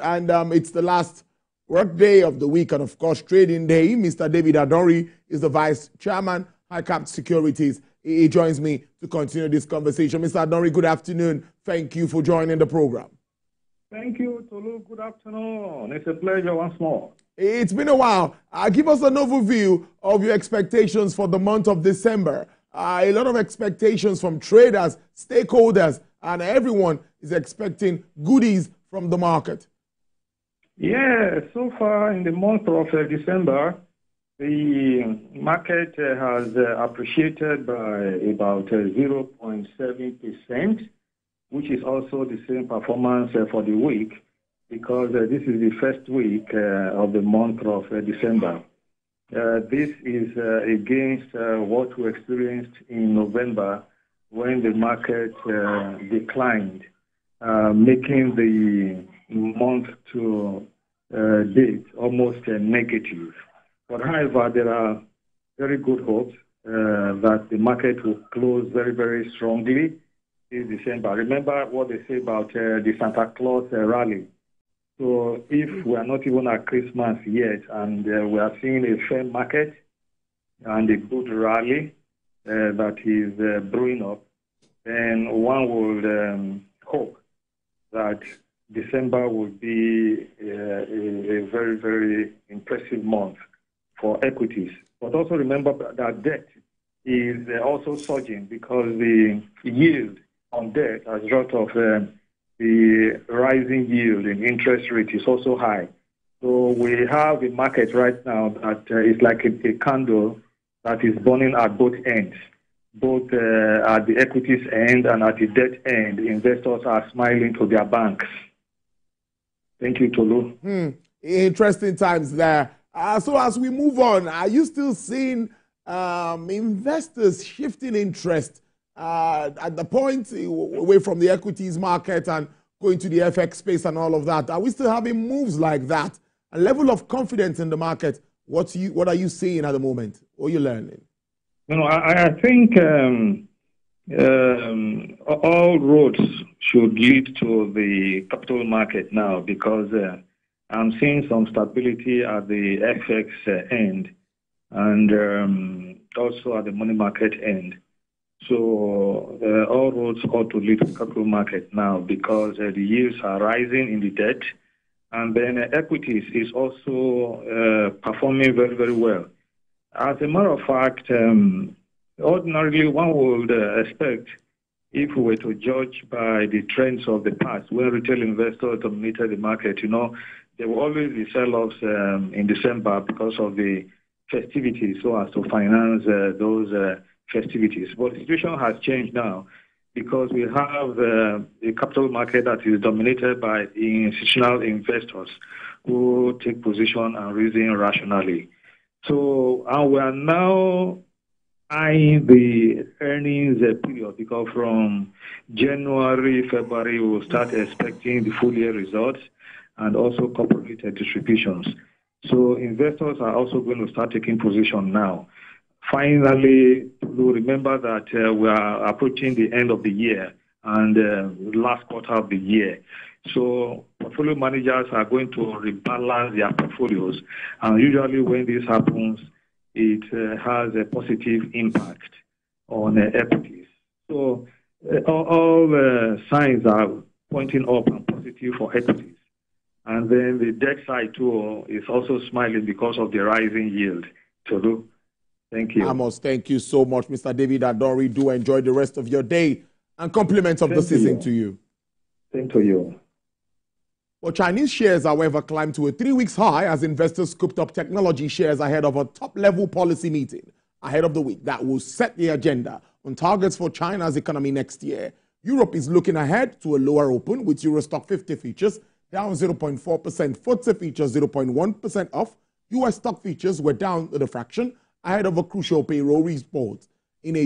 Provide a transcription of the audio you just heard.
And it's the last work day of the week and, of course, trading day. Mr. David Adonri is the Vice Chairman, High Cap Securities. He joins me to continue this conversation. Mr. Adonri, good afternoon. Thank you for joining the program. Thank you, Tolu. Good afternoon. It's a pleasure once more. It's been a while. Give us an overview of your expectations for the month of December. A lot of expectations from traders, stakeholders, and everyone is expecting goodies from the market. Yeah, so far in the month of December, the market has appreciated by about 0.7%, which is also the same performance for the week, because this is the first week of the month of December. This is against what we experienced in November when the market declined, making the month to date almost negative. But however, there are very good hopes that the market will close very, very strongly this December. Remember what they say about the Santa Claus rally. So if we are not even at Christmas yet and we are seeing a fair market and a good rally that is brewing up, then one would hope that December will be a very, very impressive month for equities. But also remember that debt is also surging because the yield on debt as a result of the rising yield in interest rate is also high. So we have a market right now that is like a candle that is burning at both ends. Both at the equities end and at the debt end, investors are smiling to their banks. Thank you, Tolu. Interesting times there. So as we move on, are you still seeing investors shifting interest at the point away from the equities market and going to the FX space and all of that? Are we still having moves like that? A level of confidence in the market, what are you seeing at the moment? What are you learning? I think all roads should lead to the capital market now, because I'm seeing some stability at the FX end and also at the money market end. So all roads ought to lead to the capital market now, because the yields are rising in the debt, and then equities is also performing very, very well. As a matter of fact, ordinarily one would expect, if we were to judge by the trends of the past, when retail investors dominated the market, there will always be sell-offs in December because of the festivities, so as to finance those festivities. But the situation has changed now, because we have a capital market that is dominated by institutional investors who take position and reason rationally. So we are now eyeing the earnings period, because from January, February, we will start expecting the full year results and also corporate distributions. So investors are also going to start taking position now. Finally, remember that we are approaching the end of the year and last quarter of the year. So portfolio managers are going to rebalance their portfolios. And usually when this happens, it has a positive impact on equities. So all signs are pointing up and positive for equities. And then the debt side too is also smiling because of the rising yield. Tolu, thank you. Amos, thank you so much, Mr. David Adonri. Do enjoy the rest of your day, and compliments of the season to you. Same to you. Well, Chinese shares, however, climbed to a 3-week high as investors scooped up technology shares ahead of a top-level policy meeting ahead of the week that will set the agenda on targets for China's economy next year. Europe is looking ahead to a lower open, with Euro Stock 50 futures down 0.4%, FTSE futures 0.1% off. US stock futures were down at a fraction ahead of a crucial payroll report in a